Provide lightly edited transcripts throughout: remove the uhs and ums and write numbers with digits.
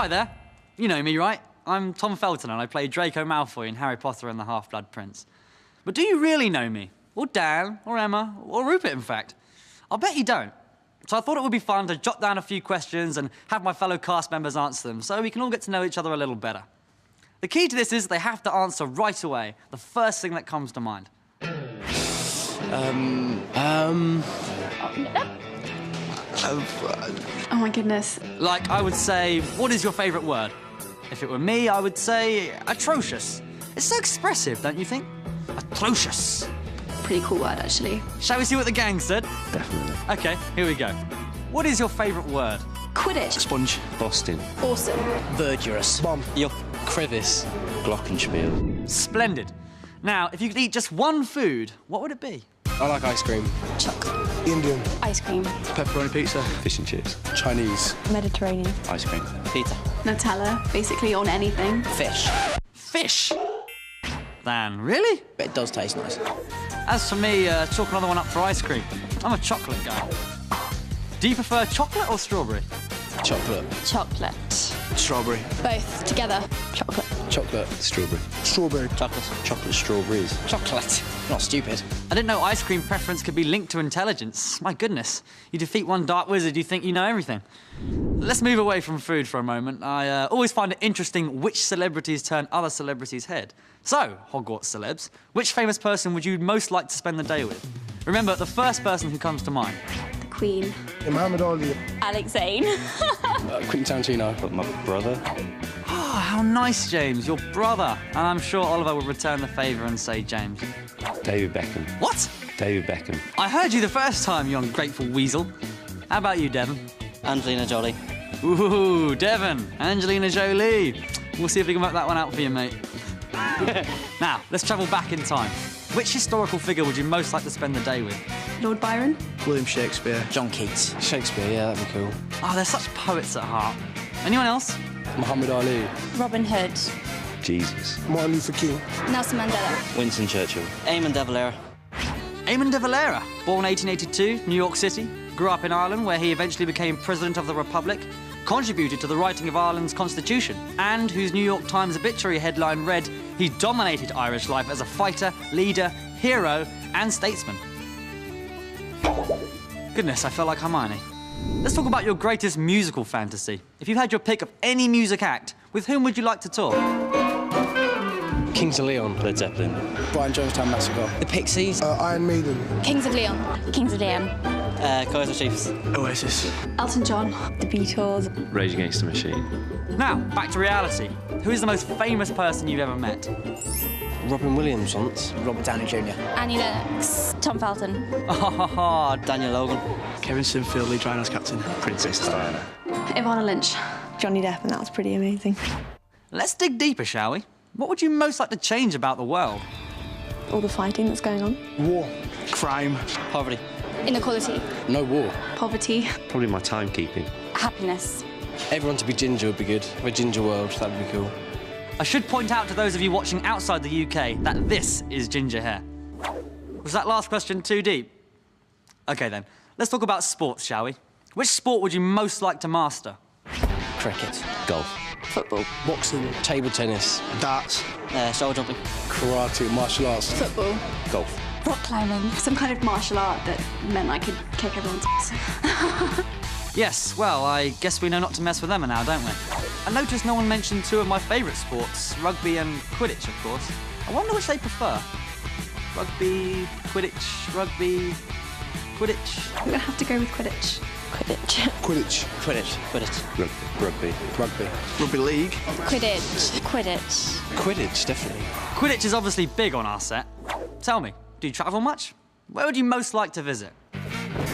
hi there. You know me, right? I'm Tom Felton and I play Draco Malfoy in Harry Potter and the Half-Blood Prince. But do you really know me? Or Dan, or Emma, or Rupert, in fact? I'll bet you don't. So I thought it would be fun to jot down a few questions and have my fellow cast members answer them so we can all get to know each other a little better. The key to this is they have to answer right away, the first thing that comes to mind. Oh my goodness. Like, I would say, what is your favourite word? If it were me, I would say atrocious. It's so expressive, don't you think? Atrocious. Pretty cool word, actually. Shall we see what the gang said? Definitely. OK, here we go. What is your favourite word? Quidditch. Sponge. Boston. Awesome. Verdurous. Bomb. Your crevice. Glockenspiel. Splendid. Now, if you could eat just one food, what would it be? I like ice cream. Chocolate. Indian. Ice cream. Pepperoni pizza. Fish and chips. Chinese. Mediterranean. Ice cream. Pizza. Nutella, basically on anything. Fish. Fish. Dan, really? But it does taste nice. As for me, chalk another one up for ice cream. I'm a chocolate guy. Do you prefer chocolate or strawberry? Chocolate. Chocolate. Strawberry. Both together. Chocolate. Chocolate. Strawberry. Strawberry. Chocolate. Chocolate strawberries. Chocolate. Not stupid. I didn't know ice cream preference could be linked to intelligence. My goodness. You defeat one dark wizard, you think you know everything. Let's move away from food for a moment. I always find it interesting which celebrities turn other celebrities' head. So, Hogwarts celebs, which famous person would you most like to spend the day with? Remember, the first person who comes to mind. The Queen. Muhammad Ali. Alex Zane. Quentin Tarantino. But my brother. Oh, how nice, James, your brother. And I'm sure Oliver would return the favour and say James. David Beckham. What? David Beckham. I heard you the first time, you ungrateful weasel. How about you, Devon? Angelina Jolie. Ooh, Devon, Angelina Jolie. We'll see if we can work that one out for you, mate. Now, let's travel back in time. Which historical figure would you most like to spend the day with? Lord Byron. William Shakespeare. John Keats. Shakespeare, yeah, that'd be cool. Oh, they're such poets at heart. Anyone else? Muhammad Ali. Robin Hood. Jesus. Martin Luther King. Nelson Mandela. Winston Churchill. Eamon de Valera. Eamon de Valera, born 1882, New York City, grew up in Ireland where he eventually became President of the Republic, contributed to the writing of Ireland's constitution, and whose New York Times obituary headline read, "He dominated Irish life as a fighter, leader, hero, and statesman." Goodness, I felt like Hermione. Let's talk about your greatest musical fantasy. If you had your pick of any music act, with whom would you like to tour? Kings of Leon. Led Zeppelin. Brian Jonestown Massacre. The Pixies. Iron Maiden. Kings of Leon. Kings of Leon. Kaiser Chiefs. Oasis. Elton John. The Beatles. Rage Against the Machine. Now, back to reality. Who is the most famous person you've ever met? Robin Williams once. Robert Downey Jr. Annie Lennox. Tom Felton. Oh, Daniel Logan. Kevin Sinfield, Lee Rhinos captain. Princess Diana. Ivana Lynch. Johnny Depp, and that was pretty amazing. let's dig deeper, shall we? What would you most like to change about the world? All the fighting that's going on. War. Crime. Poverty. Inequality. No war. Poverty. Probably my timekeeping. Happiness. Everyone to be ginger would be good. A ginger world, that'd be cool. I should point out to those of you watching outside the UK that this is ginger hair. Was that last question too deep? OK, then. Let's talk about sports, shall we? Which sport would you most like to master? Cricket. Golf. Football. Boxing. Table tennis. Darts. Shoulder jumping. Karate, martial arts. Football. Golf. Rock climbing. Some kind of martial art that meant I could kick everyone's ass. Yes, well, I guess we know not to mess with them now, don't we? I noticed no one mentioned two of my favourite sports, rugby and Quidditch, of course. I wonder which they prefer. Rugby, Quidditch, rugby, Quidditch. I'm gonna have to go with Quidditch. Quidditch. Quidditch. Quidditch. Quidditch. Rugby. Rugby. Rugby league. Quidditch. Quidditch. Quidditch, definitely. Quidditch is obviously big on our set. Tell me, do you travel much? Where would you most like to visit?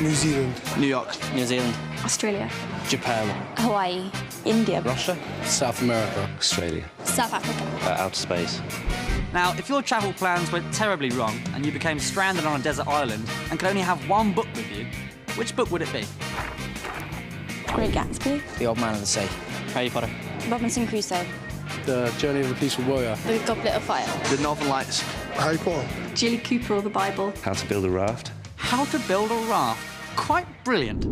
New Zealand. New York. New Zealand. Australia. Japan. Hawaii. India. Russia. South America. Australia. South Africa. Outer space. Now, if your travel plans went terribly wrong and you became stranded on a desert island and could only have one book with you, which book would it be? Great Gatsby. The Old Man of the Sea. Harry Potter. Robinson Crusoe. The Journey of the Peaceful Warrior. The Goblet of Fire. The Northern Lights. Harry Potter. Julie Cooper or the Bible. How to build a raft. How to build a raft. Quite brilliant.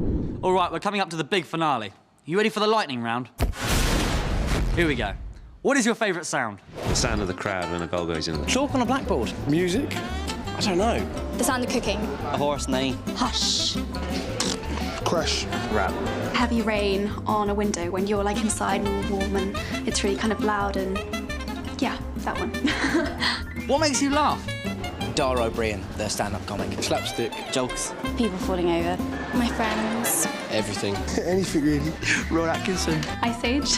All right, we're coming up to the big finale. You ready for the lightning round? Here we go. What is your favourite sound? The sound of the crowd when a goal goes in. Chalk on a blackboard. Music? I don't know. The sound of cooking. A horse neigh. Hush. Crash. Rap. Heavy rain on a window when you're like inside and all warm and it's really kind of loud and yeah, that one. What makes you laugh? Dar O'Brien, the stand-up comic. Slapstick. Jokes. People falling over. My friends. Everything. Anything really. Ron Atkinson. Ice Age.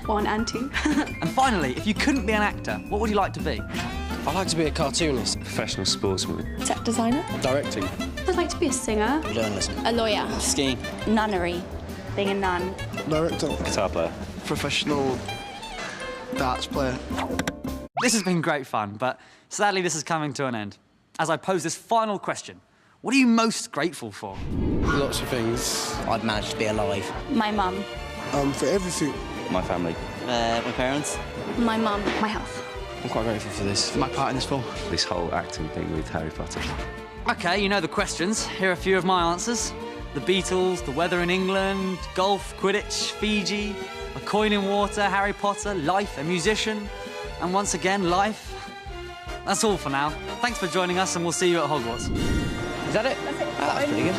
1 and 2. And finally, if you couldn't be an actor, what would you like to be? I'd like to be a cartoonist. Professional sportsman. Set designer. Directing. I'd like to be a singer. Journalism. A lawyer. Skiing. Nunnery. Being a nun. Director. Guitar player. Professional darts player. This has been great fun, but sadly this is coming to an end. As I pose this final question, what are you most grateful for? Lots of things. I'd managed to be alive. My mum. For everything. My family. My parents. My mum. My health. I'm quite grateful for this. My part in this film. This whole acting thing with Harry Potter. Okay, you know the questions. Here are a few of my answers. The Beatles, the weather in England, golf, Quidditch, Fiji, a coin in water, Harry Potter, life, a musician, and once again, life. That's all for now. Thanks for joining us and we'll see you at Hogwarts. Is that it? That's it. That was pretty good.